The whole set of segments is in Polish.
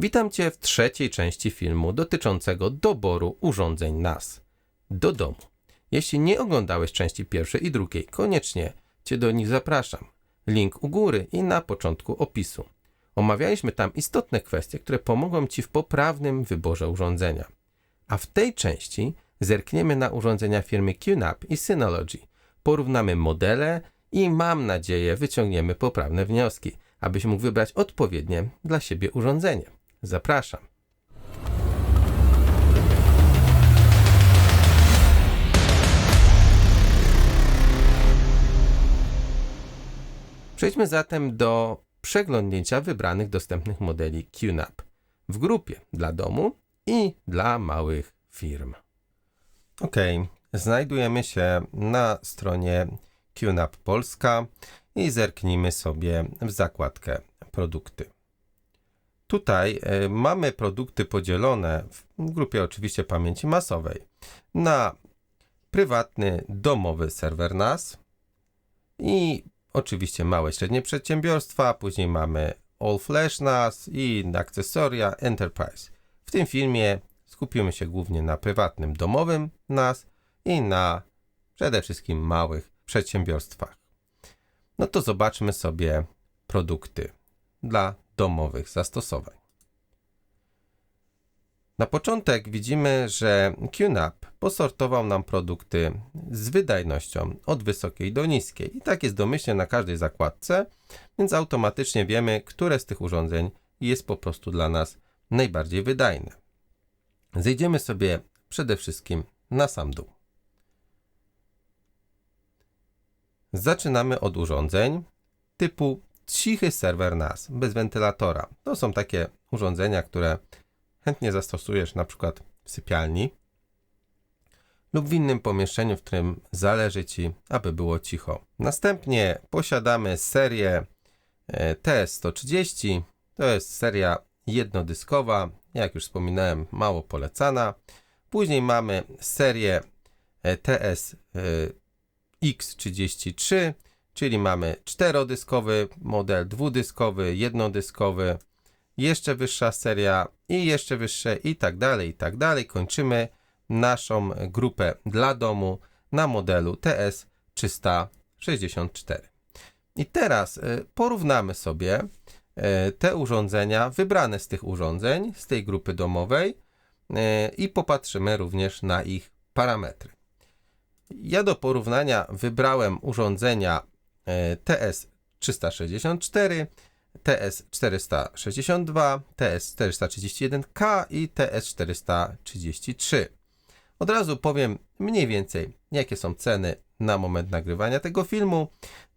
Witam Cię w trzeciej części filmu dotyczącego doboru urządzeń NAS do domu. Jeśli nie oglądałeś części pierwszej i drugiej, koniecznie Cię do nich zapraszam. Link u góry i na początku opisu. Omawialiśmy tam istotne kwestie, które pomogą Ci w poprawnym wyborze urządzenia. A w tej części zerkniemy na urządzenia firmy QNAP i Synology. Porównamy modele i mam nadzieję wyciągniemy poprawne wnioski, abyś mógł wybrać odpowiednie dla siebie urządzenie. Zapraszam. Przejdźmy zatem do przeglądnięcia wybranych dostępnych modeli QNAP w grupie dla domu i dla małych firm. Ok, znajdujemy się na stronie QNAP Polska i zerknijmy sobie w zakładkę produkty. Tutaj mamy produkty podzielone w grupie oczywiście pamięci masowej na prywatny, domowy serwer NAS i oczywiście małe, średnie przedsiębiorstwa, później mamy All Flash NAS i akcesoria Enterprise. W tym filmie skupimy się głównie na prywatnym, domowym NAS i na przede wszystkim małych przedsiębiorstwach. No to zobaczmy sobie produkty dla domowych zastosowań. Na początek widzimy, że QNAP posortował nam produkty z wydajnością od wysokiej do niskiej. I tak jest domyślnie na każdej zakładce, więc automatycznie wiemy, które z tych urządzeń jest po prostu dla nas najbardziej wydajne. Zejdziemy sobie przede wszystkim na sam dół. Zaczynamy od urządzeń typu cichy serwer NAS, bez wentylatora. To są takie urządzenia, które chętnie zastosujesz na przykład w sypialni lub w innym pomieszczeniu, w którym zależy Ci, aby było cicho. Następnie posiadamy serię TS130. To jest seria jednodyskowa, jak już wspominałem, mało polecana. Później mamy serię TS-X33, czyli mamy czterodyskowy model, dwudyskowy, jednodyskowy, jeszcze wyższa seria i jeszcze wyższe i tak dalej, i tak dalej. Kończymy naszą grupę dla domu na modelu TS364. I teraz porównamy sobie te urządzenia, wybrane z tych urządzeń, z tej grupy domowej i popatrzymy również na ich parametry. Ja do porównania wybrałem urządzenia TS364, TS462, TS431K i TS433. Od razu powiem mniej więcej, jakie są ceny na moment nagrywania tego filmu.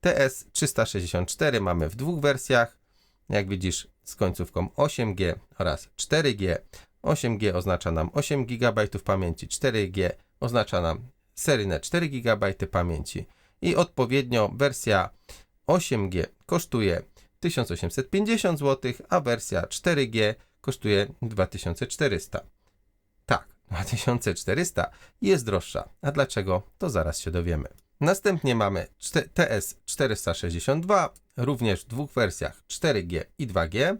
TS364 mamy w dwóch wersjach, jak widzisz, z końcówką 8G oraz 4G. 8G oznacza nam 8 GB pamięci, 4G oznacza nam seryjne 4 GB pamięci i odpowiednio wersja 8G kosztuje 1850 zł, a wersja 4G kosztuje 2400. Tak, 2400 jest droższa. A dlaczego? To zaraz się dowiemy. Następnie mamy TS462, również w dwóch wersjach 4G i 2G.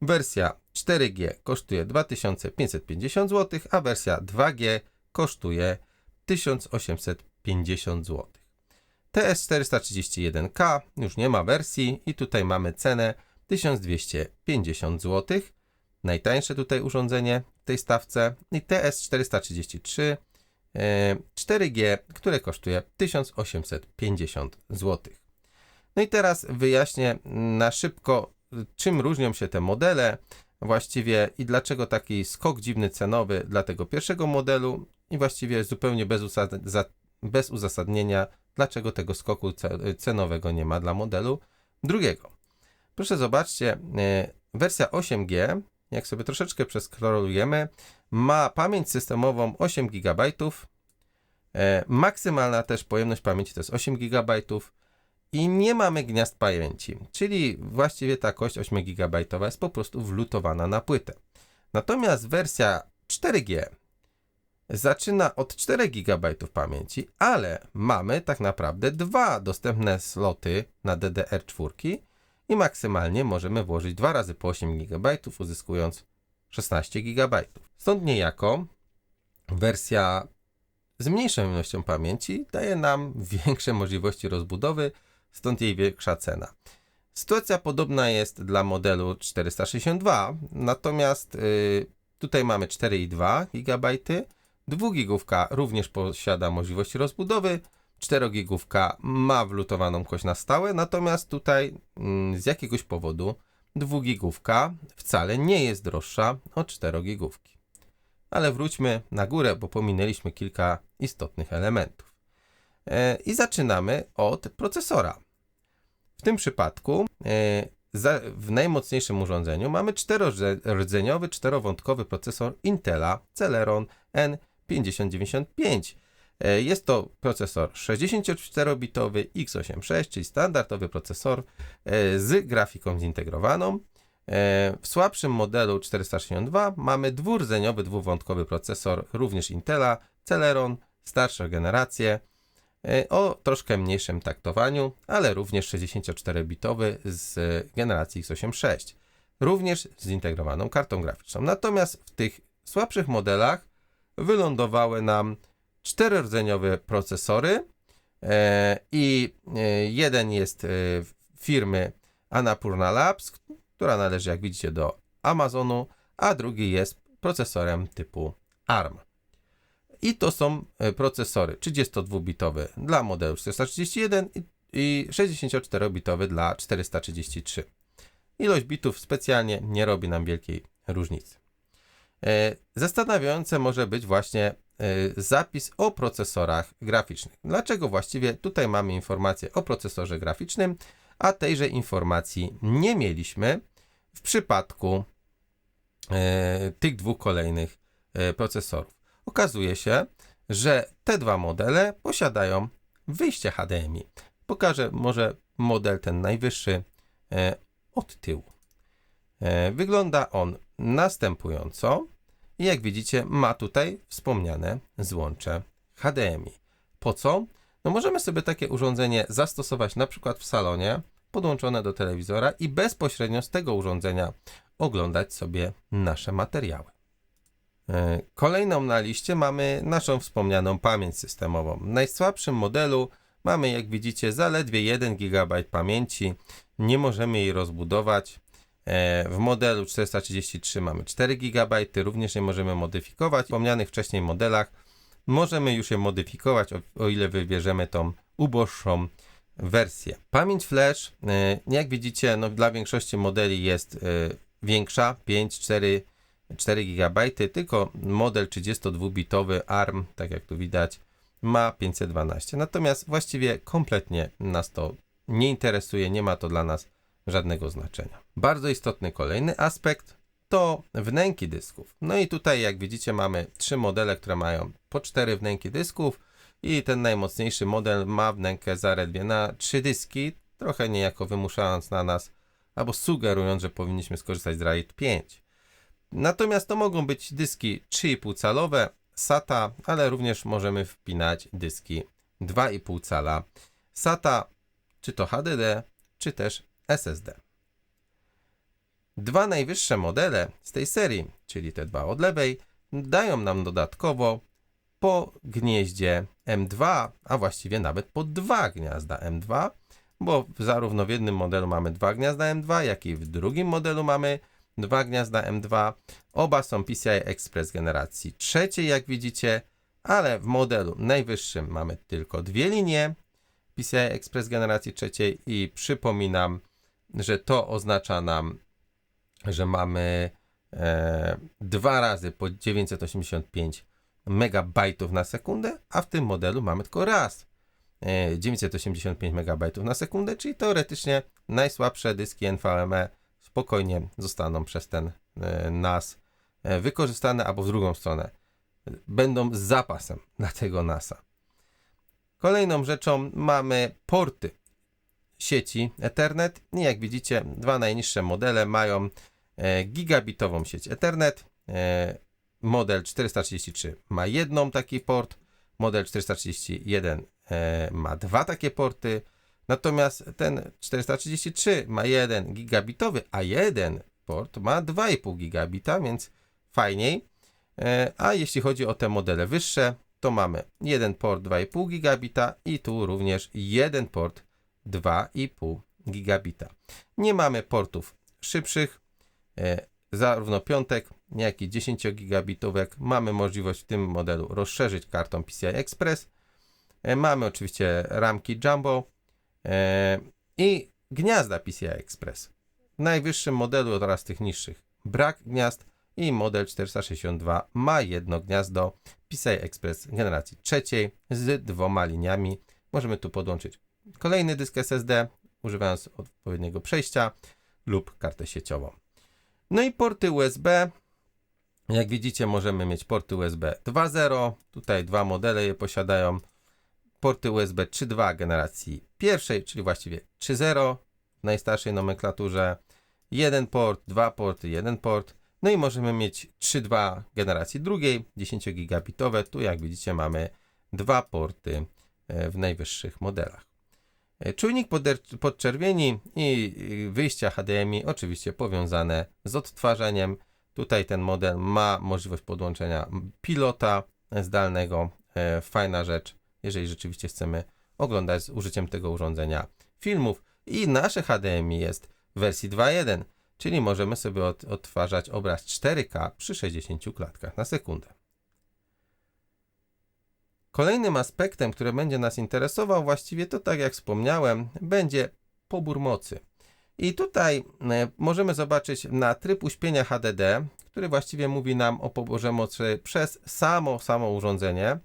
Wersja 4G kosztuje 2550 zł, a wersja 2G kosztuje 1850 zł. TS431K już nie ma wersji i tutaj mamy cenę 1250 zł. Najtańsze tutaj urządzenie w tej stawce i TS433 4G, które kosztuje 1850 zł. No i teraz wyjaśnię na szybko, czym różnią się te modele właściwie i dlaczego taki skok dziwny cenowy dla tego pierwszego modelu i właściwie zupełnie bez uzasadnienia, dlaczego tego skoku cenowego nie ma dla modelu drugiego. Proszę zobaczcie, wersja 8G, jak sobie troszeczkę przeskrolujemy, ma pamięć systemową 8 GB, maksymalna też pojemność pamięci to jest 8 GB i nie mamy gniazd pamięci, czyli właściwie ta kość 8 GB jest po prostu wlutowana na płytę. Natomiast wersja 4G zaczyna od 4 GB pamięci, ale mamy tak naprawdę dwa dostępne sloty na DDR4 i maksymalnie możemy włożyć 2 razy po 8 GB, uzyskując 16 GB. Stąd niejako wersja z mniejszą ilością pamięci daje nam większe możliwości rozbudowy, stąd jej większa cena. Sytuacja podobna jest dla modelu 462, natomiast tutaj mamy 4,2 GB, 2 gigówka również posiada możliwość rozbudowy, 4 gigówka ma wlutowaną kość na stałe, natomiast tutaj z jakiegoś powodu 2 gigówka wcale nie jest droższa od 4 gigówki. Ale wróćmy na górę, bo pominęliśmy kilka istotnych elementów. I zaczynamy od procesora. W tym przypadku w najmocniejszym urządzeniu mamy czterordzeniowy, czterowątkowy procesor Intela Celeron N5095. Jest to procesor 64-bitowy x86, czyli standardowy procesor z grafiką zintegrowaną. W słabszym modelu 462 mamy dwurdzeniowy, dwuwątkowy procesor, również Intela Celeron, starsze generacje, o troszkę mniejszym taktowaniu, ale również 64-bitowy z generacji x86, również z zintegrowaną kartą graficzną. Natomiast w tych słabszych modelach wylądowały nam czterordzeniowe procesory i jeden jest firmy Annapurna Labs, która należy, jak widzicie, do Amazonu, a drugi jest procesorem typu ARM. I to są procesory 32-bitowe dla modelu 431 i 64-bitowy dla 433. Ilość bitów specjalnie nie robi nam wielkiej różnicy. Zastanawiające może być właśnie zapis o procesorach graficznych. Dlaczego właściwie tutaj mamy informację o procesorze graficznym, a tejże informacji nie mieliśmy w przypadku tych dwóch kolejnych procesorów. Okazuje się, że te dwa modele posiadają wyjście HDMI. Pokażę może model ten najwyższy od tyłu. Wygląda on następująco i jak widzicie ma tutaj wspomniane złącze HDMI. Po co? No możemy sobie takie urządzenie zastosować na przykład w salonie, podłączone do telewizora i bezpośrednio z tego urządzenia oglądać sobie nasze materiały. Kolejną na liście mamy naszą wspomnianą pamięć systemową. W najsłabszym modelu mamy, jak widzicie, zaledwie 1 GB pamięci. Nie możemy jej rozbudować. W modelu 433 mamy 4 GB, również nie możemy modyfikować. W wspomnianych wcześniej modelach możemy już je modyfikować, o ile wybierzemy tą uboższą wersję. Pamięć flash, jak widzicie, no dla większości modeli jest większa, 4 GB, tylko model 32-bitowy ARM, tak jak tu widać, ma 512. Natomiast właściwie kompletnie nas to nie interesuje, nie ma to dla nas żadnego znaczenia. Bardzo istotny kolejny aspekt to wnęki dysków. No i tutaj, jak widzicie, mamy 3 modele, które mają po 4 wnęki dysków i ten najmocniejszy model ma wnękę zaledwie na 3 dyski, trochę niejako wymuszając na nas, albo sugerując, że powinniśmy skorzystać z RAID 5. Natomiast to mogą być dyski 3,5 calowe SATA, ale również możemy wpinać dyski 2,5 cala SATA, czy to HDD, czy też SSD. Dwa najwyższe modele z tej serii, czyli te dwa od lewej, dają nam dodatkowo po gnieździe M2, a właściwie nawet po 2 gniazda M2, bo zarówno w jednym modelu mamy 2 gniazda M2, jak i w drugim modelu mamy 2 gniazda M2. Oba są PCI Express generacji trzeciej, jak widzicie, ale w modelu najwyższym mamy tylko 2 linie PCI Express generacji trzeciej i przypominam, że to oznacza nam, że mamy 2 razy po 985 MB na sekundę, a w tym modelu mamy tylko raz 985 MB na sekundę, czyli teoretycznie najsłabsze dyski NVMe spokojnie zostaną przez ten NAS wykorzystane, albo w drugą stronę będą z zapasem dla tego NAS-a. Kolejną rzeczą mamy porty sieci Ethernet i jak widzicie, dwa najniższe modele mają gigabitową sieć Ethernet. Model 433 ma jedną taki port, model 431 ma 2 takie porty, natomiast ten 433 ma 1 gigabitowy, a jeden port ma 2,5 gigabita, więc fajniej. A jeśli chodzi o te modele wyższe, to mamy jeden port 2,5 gigabita i tu również jeden port 2,5 gigabita. Nie mamy portów szybszych, zarówno piątek, jak i 10 gigabitówek. Mamy możliwość w tym modelu rozszerzyć kartą PCI Express. Mamy oczywiście ramki Jumbo i gniazda PCI Express. W najwyższym modelu oraz tych niższych brak gniazd i model 462 ma jedno gniazdo PCI Express generacji trzeciej z 2 liniami. Możemy tu podłączyć kolejny dysk SSD, używając odpowiedniego przejścia lub kartę sieciową. No i porty USB. Jak widzicie, możemy mieć porty USB 2.0. Tutaj dwa modele je posiadają. Porty USB 3.2 generacji pierwszej, czyli właściwie 3.0 w najstarszej nomenklaturze. Jeden port, dwa porty, jeden port. No i możemy mieć 3.2 generacji drugiej, 10 gigabitowe. Tu jak widzicie mamy dwa porty w najwyższych modelach. Czujnik podczerwieni i wyjścia HDMI oczywiście powiązane z odtwarzeniem. Tutaj ten model ma możliwość podłączenia pilota zdalnego. Fajna rzecz, jeżeli rzeczywiście chcemy oglądać z użyciem tego urządzenia filmów. I nasze HDMI jest w wersji 2.1, czyli możemy sobie odtwarzać obraz 4K przy 60 klatkach na sekundę. Kolejnym aspektem, który będzie nas interesował, właściwie to tak jak wspomniałem, będzie pobór mocy. I tutaj możemy zobaczyć na tryb uśpienia HDD, który właściwie mówi nam o poborze mocy przez samo urządzenie.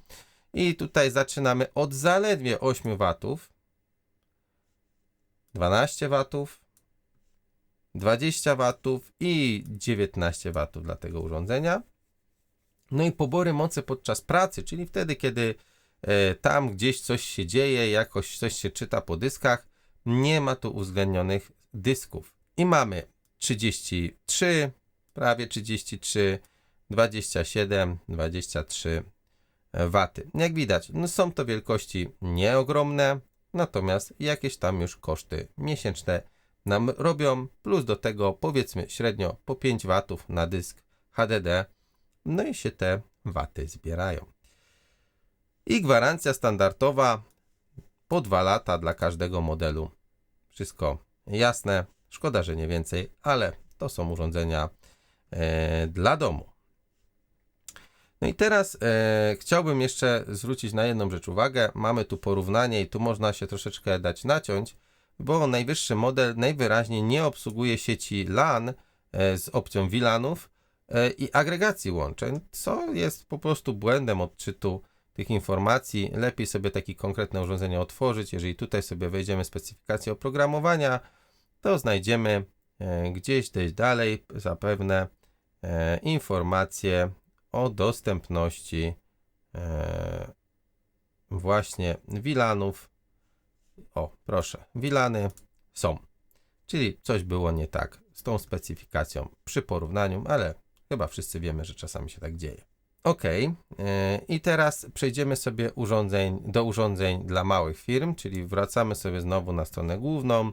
I tutaj zaczynamy od zaledwie 8 W, 12 W, 20 W i 19 W dla tego urządzenia. No i pobory mocy podczas pracy, czyli wtedy, kiedy tam gdzieś coś się dzieje, jakoś coś się czyta po dyskach, nie ma tu uwzględnionych dysków. I mamy 33, prawie 33, 27, 23 W. Jak widać, no są to wielkości nieogromne, natomiast jakieś tam już koszty miesięczne nam robią, plus do tego powiedzmy średnio po 5 W na dysk HDD, no i się te waty zbierają. I gwarancja standardowa po 2 lata dla każdego modelu. Wszystko jasne, szkoda, że nie więcej, ale to są urządzenia dla domu. No i teraz chciałbym jeszcze zwrócić na jedną rzecz uwagę. Mamy tu porównanie i tu można się troszeczkę dać naciąć, bo najwyższy model najwyraźniej nie obsługuje sieci LAN z opcją VLANów i agregacji łączeń, co jest po prostu błędem odczytu tych informacji. Lepiej sobie takie konkretne urządzenie otworzyć. Jeżeli tutaj sobie wejdziemy w specyfikację oprogramowania, to znajdziemy gdzieś dalej zapewne informacje o dostępności właśnie VLANów. O, proszę, VLANy są. Czyli coś było nie tak z tą specyfikacją przy porównaniu, ale chyba wszyscy wiemy, że czasami się tak dzieje. OK, i teraz przejdziemy sobie do urządzeń dla małych firm, czyli wracamy sobie znowu na stronę główną,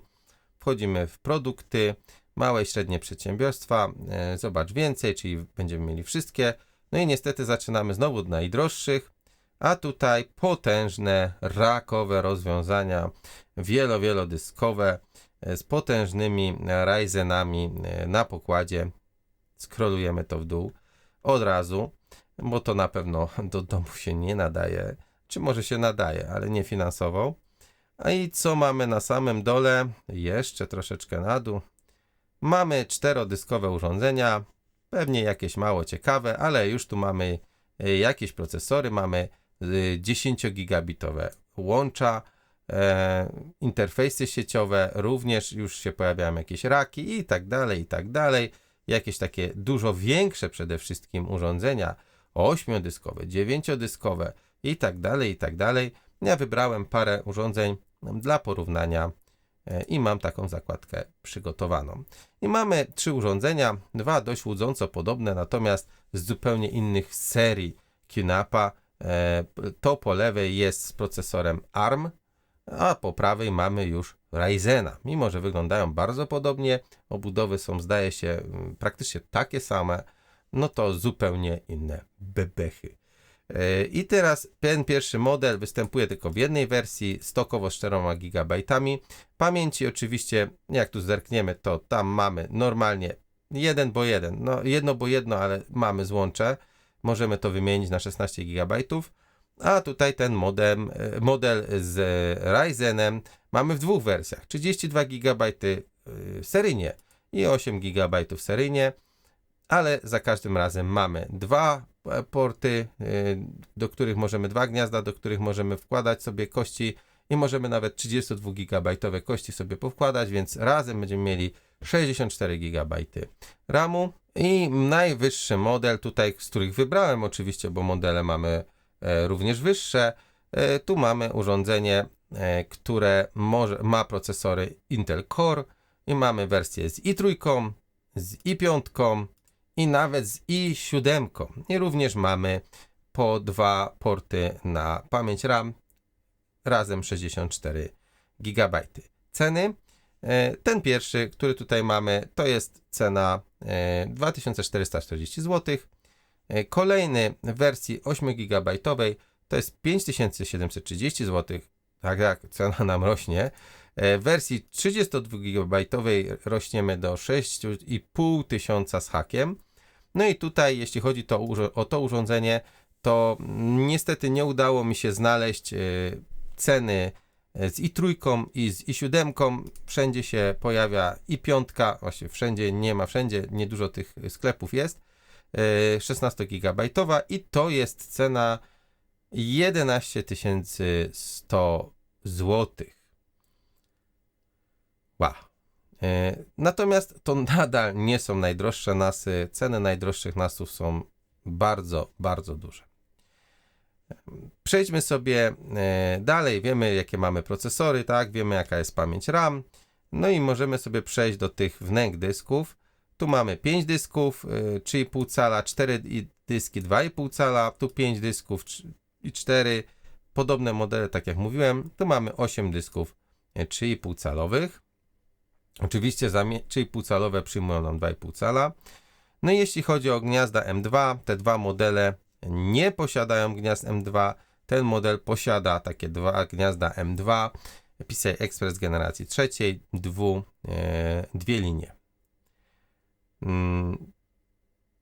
wchodzimy w produkty, małe i średnie przedsiębiorstwa, zobacz więcej, czyli będziemy mieli wszystkie. No i niestety zaczynamy znowu od najdroższych, a tutaj potężne rackowe rozwiązania, wielodyskowe z potężnymi Ryzenami na pokładzie. Scrollujemy to w dół od razu, bo to na pewno do domu się nie nadaje, czy może się nadaje, ale nie finansowo. A i co mamy na samym dole? Jeszcze troszeczkę na dół. Mamy 4-dyskowe urządzenia, pewnie jakieś mało ciekawe, ale już tu mamy jakieś procesory, mamy 10-gigabitowe łącza, interfejsy sieciowe, również już się pojawiają jakieś raki i tak dalej. Jakieś takie dużo większe przede wszystkim urządzenia, 8-dyskowe, 9-dyskowe i tak dalej. Ja wybrałem parę urządzeń dla porównania i mam taką zakładkę przygotowaną. I mamy 3 urządzenia, 2 dość łudząco podobne, natomiast z zupełnie innych serii QNAP-a. To po lewej jest z procesorem ARM, a po prawej mamy już Ryzena. Mimo że wyglądają bardzo podobnie, obudowy są, zdaje się, praktycznie takie same, no to zupełnie inne bebechy. I teraz ten pierwszy model występuje tylko w jednej wersji, stokowo z 4 GB pamięci. Oczywiście, jak tu zerkniemy, to tam mamy normalnie 1 bo 1, no jedno bo jedno, ale mamy złącze. Możemy to wymienić na 16 GB. A tutaj ten model z Ryzenem mamy w dwóch wersjach. 32 GB seryjnie i 8 GB seryjnie, ale za każdym razem mamy dwa porty, do których możemy, dwa gniazda, do których możemy wkładać sobie kości i możemy nawet 32 GB kości sobie powkładać, więc razem będziemy mieli 64 GB RAMu. I najwyższy model tutaj, z których wybrałem oczywiście, bo modele mamy również wyższe, tu mamy urządzenie, które ma procesory Intel Core i mamy wersję z i3, z i5 i nawet z i7. I również mamy po dwa porty na pamięć RAM, razem 64 GB. Ceny. Ten pierwszy, który tutaj mamy, to jest cena 2440 zł. Kolejny w wersji 8 GB to jest 5730 zł. Tak jak cena nam rośnie. W wersji 32 GB rośniemy do 6500 z hakiem. No i tutaj, jeśli chodzi o to urządzenie, to niestety nie udało mi się znaleźć ceny z i3 i z i7. Wszędzie się pojawia i5, właśnie wszędzie nie ma, wszędzie niedużo tych sklepów jest. 16 GB i to jest cena 11 100 zł. Wow. Natomiast to nadal nie są najdroższe NASy. Ceny najdroższych NASów są bardzo, bardzo duże. Przejdźmy sobie dalej. Wiemy, jakie mamy procesory, tak? Wiemy, jaka jest pamięć RAM. No i możemy sobie przejść do tych wnęk dysków. Tu mamy 5 dysków, 3,5 cala, 4 dyski, 2,5 cala, tu 5 dysków i 4. Podobne modele, tak jak mówiłem. Tu mamy 8 dysków 3,5 calowych. Oczywiście za 3,5 calowe przyjmują nam 2,5 cala. No i jeśli chodzi o gniazda M2, te dwa modele nie posiadają gniazd M2. Ten model posiada takie dwa gniazda M2, PCI Express generacji trzeciej, dwie linie.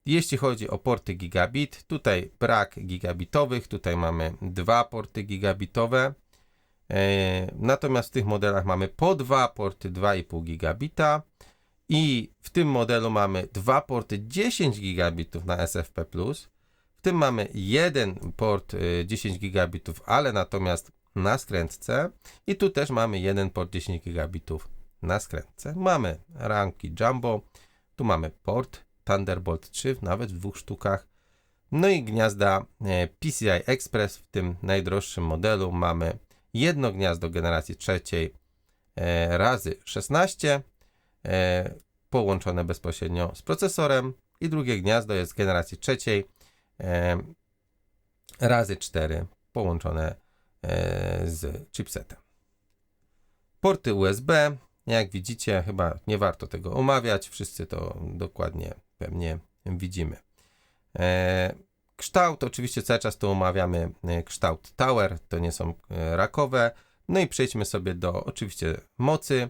Jeśli chodzi o porty gigabit, tutaj brak gigabitowych, tutaj mamy dwa porty gigabitowe. Natomiast w tych modelach mamy po dwa porty 2,5 gigabita i w tym modelu mamy dwa porty 10 gigabitów na SFP+. W tym mamy jeden port 10 gigabitów, ale natomiast na skrętce i tu też mamy jeden port 10 gigabitów na skrętce. Mamy ramki Jumbo, tu mamy port Thunderbolt 3, nawet w dwóch sztukach. No i gniazda PCI Express, w tym najdroższym modelu mamy jedno gniazdo generacji trzeciej razy 16 połączone bezpośrednio z procesorem i drugie gniazdo jest generacji trzeciej razy 4 połączone z chipsetem. Porty USB, jak widzicie, chyba nie warto tego omawiać, wszyscy to dokładnie pewnie widzimy. Kształt, oczywiście cały czas tu omawiamy kształt Tower, to nie są rakowe. No i przejdźmy sobie do oczywiście mocy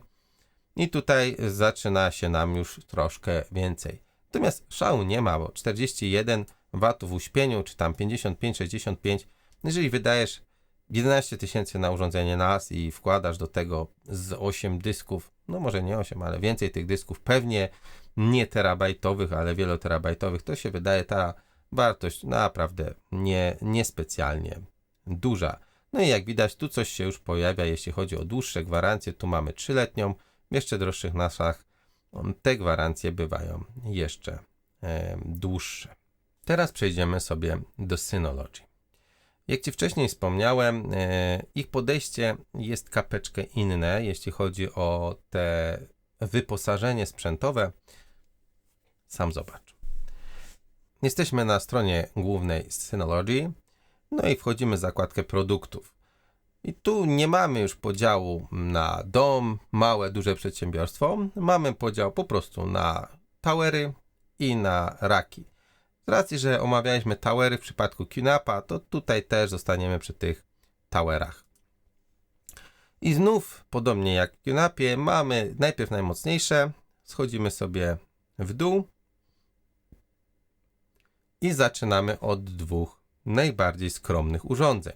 i tutaj zaczyna się nam już troszkę więcej. Natomiast szału nie ma, bo 41 W w uśpieniu, czy tam 55-65, jeżeli wydajesz 11 000 na urządzenie NAS i wkładasz do tego z 8 dysków, no może nie 8, ale więcej tych dysków, pewnie nie terabajtowych, ale wieloterabajtowych, to się wydaje ta wartość naprawdę niespecjalnie duża. No i jak widać, tu coś się już pojawia, jeśli chodzi o dłuższe gwarancje. Tu mamy 3-letnią, w jeszcze droższych NASach te gwarancje bywają jeszcze dłuższe. Teraz przejdziemy sobie do Synology. Jak Ci wcześniej wspomniałem, ich podejście jest kapeczkę inne, jeśli chodzi o te wyposażenie sprzętowe. Sam zobacz. Jesteśmy na stronie głównej Synology, no i wchodzimy w zakładkę produktów. I tu nie mamy już podziału na dom, małe, duże przedsiębiorstwo. Mamy podział po prostu na towery i na raki. Z racji, że omawialiśmy towery w przypadku QNAP-a, to tutaj też zostaniemy przy tych towerach. I znów, podobnie jak w QNAP-ie, mamy najpierw najmocniejsze, schodzimy sobie w dół i zaczynamy od dwóch najbardziej skromnych urządzeń,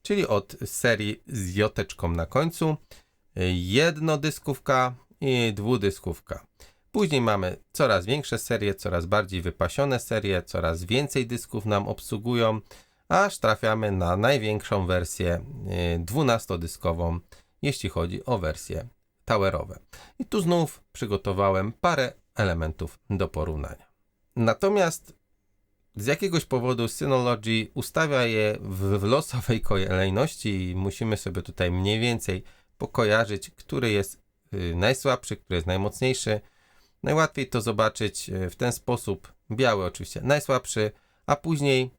czyli od serii z joteczką na końcu, jednodyskówka i dwudyskówka. Później mamy coraz większe serie, coraz bardziej wypasione serie, coraz więcej dysków nam obsługują, aż trafiamy na największą wersję 12-dyskową, jeśli chodzi o wersje towerowe. I tu znów przygotowałem parę elementów do porównania. Natomiast z jakiegoś powodu Synology ustawia je w losowej kolejności i musimy sobie tutaj mniej więcej pokojarzyć, który jest najsłabszy, który jest najmocniejszy. Najłatwiej to zobaczyć w ten sposób. Biały oczywiście najsłabszy, a później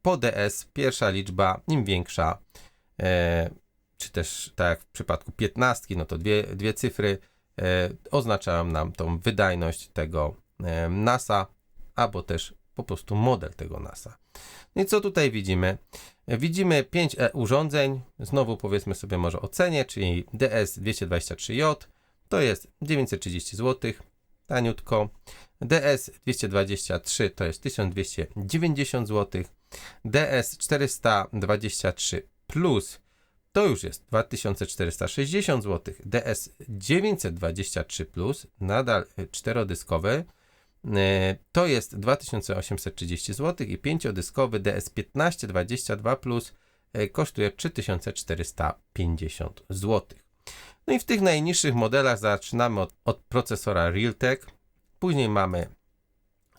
po DS pierwsza liczba, im większa, czy też tak jak w przypadku 15, no to dwie cyfry oznaczają nam tą wydajność tego NASA, albo też po prostu model tego NASA. No i co tutaj widzimy? Widzimy 5 urządzeń, znowu powiedzmy sobie może o cenie, czyli DS223J, to jest 930 zł, taniutko. DS223 to jest 1290 zł. DS423 Plus to już jest 2460 zł. DS923 Plus, nadal czterodyskowy, to jest 2830 zł i pięciodyskowy DS1522 Plus kosztuje 3450 zł. No i w tych najniższych modelach zaczynamy od procesora Realtek, później mamy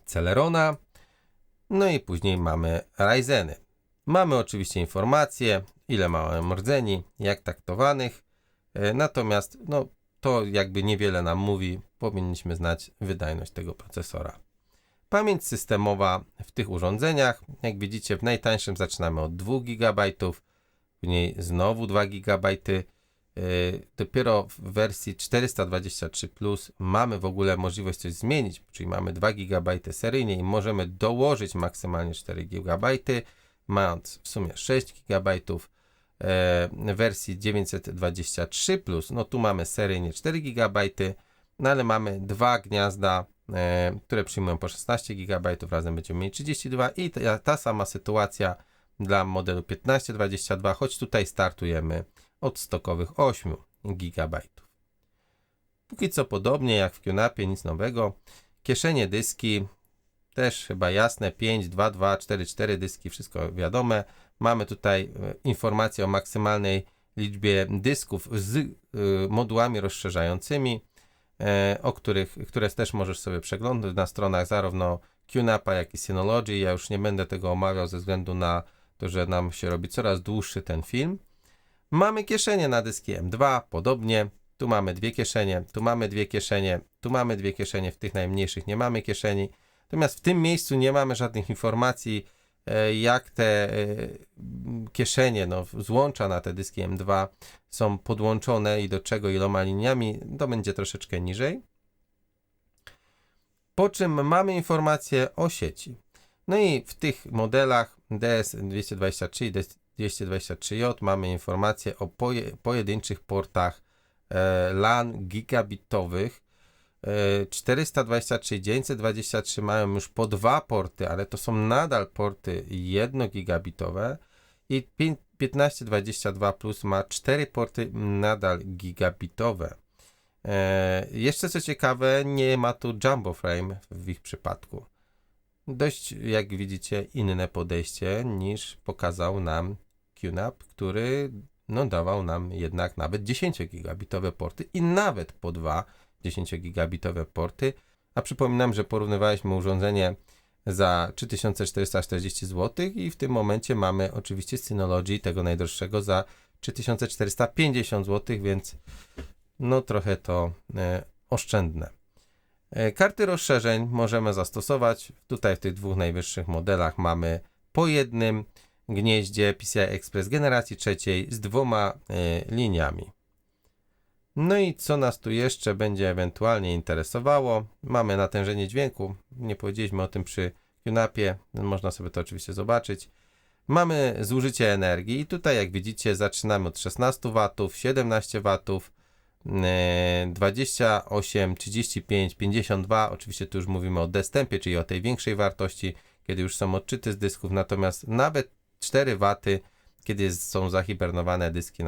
Celerona, no i później mamy Ryzeny. Mamy oczywiście informacje, ile mamy rdzeni, jak taktowanych, natomiast no, to jakby niewiele nam mówi, powinniśmy znać wydajność tego procesora. Pamięć systemowa w tych urządzeniach, jak widzicie w najtańszym zaczynamy od 2 GB, później znowu 2 GB, dopiero w wersji 423 Plus mamy w ogóle możliwość coś zmienić, czyli mamy 2 GB seryjnie i możemy dołożyć maksymalnie 4 GB, mając w sumie 6 GB. W wersji 923 Plus, no tu mamy seryjnie 4 GB, no ale mamy dwa gniazda, które przyjmują po 16 GB, razem będziemy mieli 32 i ta sama sytuacja dla modelu 1522, choć tutaj startujemy od stokowych 8 GB. Póki co podobnie jak w QNAP-ie, nic nowego. Kieszenie dyski, też chyba jasne, 5, 2, 2, 4, 4 dyski, wszystko wiadome. Mamy tutaj informację o maksymalnej liczbie dysków z modułami rozszerzającymi, które też możesz sobie przeglądać na stronach zarówno QNAP-a, jak i Synology. Ja już nie będę tego omawiał ze względu na to, że nam się robi coraz dłuższy ten film. Mamy kieszenie na dyski M2, podobnie. Tu mamy dwie kieszenie, tu mamy dwie kieszenie, tu mamy dwie kieszenie, w tych najmniejszych nie mamy kieszeni. Natomiast w tym miejscu nie mamy żadnych informacji, jak te kieszenie, złącza na te dyski M2 są podłączone i do czego, iloma liniami, to będzie troszeczkę niżej. Po czym mamy informacje o sieci. No i w tych modelach DS223 i DS223J mamy informacje o pojedynczych portach LAN gigabitowych. 423 i 923 mają już po dwa porty, ale to są nadal porty 1 gigabitowe i 1522 Plus ma 4 porty nadal gigabitowe. Jeszcze co ciekawe, nie ma tu Jumbo Frame w ich przypadku. Dość, jak widzicie, inne podejście niż pokazał nam QNAP, który dawał nam jednak nawet 10 gigabitowe porty i nawet po dwa 10-gigabitowe porty, a przypominam, że porównywaliśmy urządzenie za 3440 zł i w tym momencie mamy oczywiście Synology tego najdroższego za 3450 zł, więc trochę to oszczędne. Karty rozszerzeń możemy zastosować. Tutaj w tych dwóch najwyższych modelach mamy po jednym gnieździe PCI Express generacji trzeciej z dwoma liniami. No i co nas tu jeszcze będzie ewentualnie interesowało? Mamy natężenie dźwięku. Nie powiedzieliśmy o tym przy QNAP-ie, można sobie to oczywiście zobaczyć. Mamy zużycie energii i tutaj jak widzicie zaczynamy od 16 W, 17 W, 28, 35, 52, oczywiście tu już mówimy o destępie, czyli o tej większej wartości, kiedy już są odczyty z dysków, natomiast nawet 4 W, kiedy są zahibernowane dyski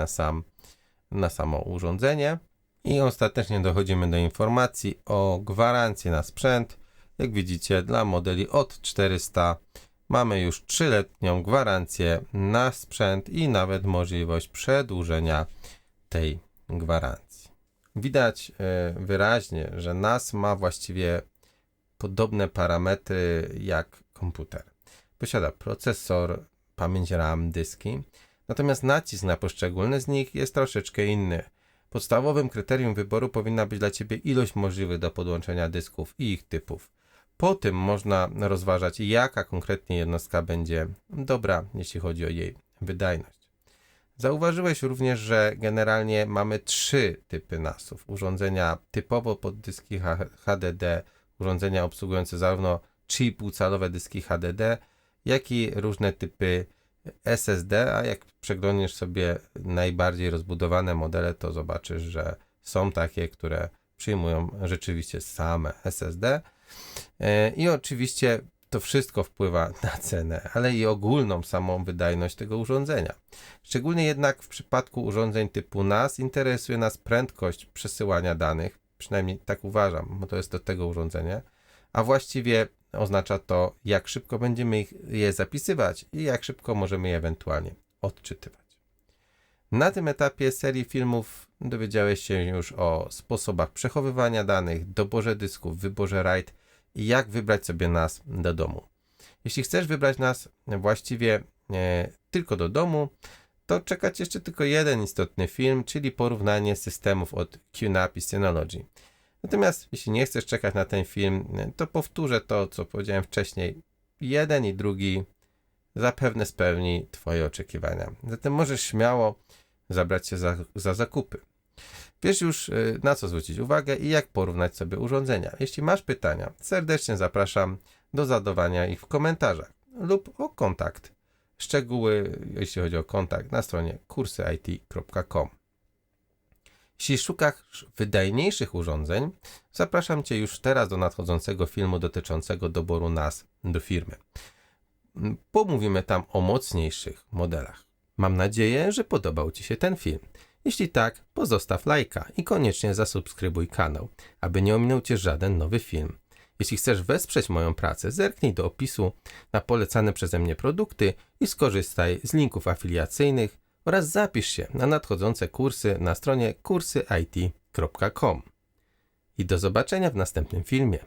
na samo urządzenie. I ostatecznie dochodzimy do informacji o gwarancji na sprzęt. Jak widzicie, dla modeli od 400 mamy już 3-letnią gwarancję na sprzęt i nawet możliwość przedłużenia tej gwarancji. Widać wyraźnie, że NAS ma właściwie podobne parametry jak komputer. Posiada procesor, pamięć RAM, dyski, natomiast nacisk na poszczególne z nich jest troszeczkę inny. Podstawowym kryterium wyboru powinna być dla Ciebie ilość możliwych do podłączenia dysków i ich typów. Po tym można rozważać, jaka konkretnie jednostka będzie dobra, jeśli chodzi o jej wydajność. Zauważyłeś również, że generalnie mamy 3 typy NAS-ów. Urządzenia typowo pod dyski HDD, urządzenia obsługujące zarówno 3,5-calowe dyski HDD, jak i różne typy SSD, a jak przeglądniesz sobie najbardziej rozbudowane modele, to zobaczysz, że są takie, które przyjmują rzeczywiście same SSD. I oczywiście to wszystko wpływa na cenę, ale i ogólną samą wydajność tego urządzenia. Szczególnie jednak w przypadku urządzeń typu NAS interesuje nas prędkość przesyłania danych, przynajmniej tak uważam, bo to jest do tego urządzenie, a właściwie oznacza to, jak szybko będziemy je zapisywać i jak szybko możemy je ewentualnie odczytywać. Na tym etapie serii filmów dowiedziałeś się już o sposobach przechowywania danych, doborze dysków, wyborze RAID i jak wybrać sobie NAS do domu. Jeśli chcesz wybrać NAS właściwie tylko do domu, to czekać jeszcze tylko jeden istotny film, czyli porównanie systemów od QNAP i Synology. Natomiast jeśli nie chcesz czekać na ten film, to powtórzę to, co powiedziałem wcześniej. Jeden i drugi zapewne spełni Twoje oczekiwania. Zatem możesz śmiało zabrać się za zakupy. Wiesz już, na co zwrócić uwagę i jak porównać sobie urządzenia. Jeśli masz pytania, serdecznie zapraszam do zadawania ich w komentarzach lub o kontakt. Szczegóły, jeśli chodzi o kontakt, na stronie kursyit.com. Jeśli szukasz wydajniejszych urządzeń, zapraszam Cię już teraz do nadchodzącego filmu dotyczącego doboru NAS do firmy. Pomówimy tam o mocniejszych modelach. Mam nadzieję, że podobał Ci się ten film. Jeśli tak, pozostaw lajka i koniecznie zasubskrybuj kanał, aby nie ominął Cię żaden nowy film. Jeśli chcesz wesprzeć moją pracę, zerknij do opisu na polecane przeze mnie produkty i skorzystaj z linków afiliacyjnych oraz zapisz się na nadchodzące kursy na stronie kursyit.com. I do zobaczenia w następnym filmie.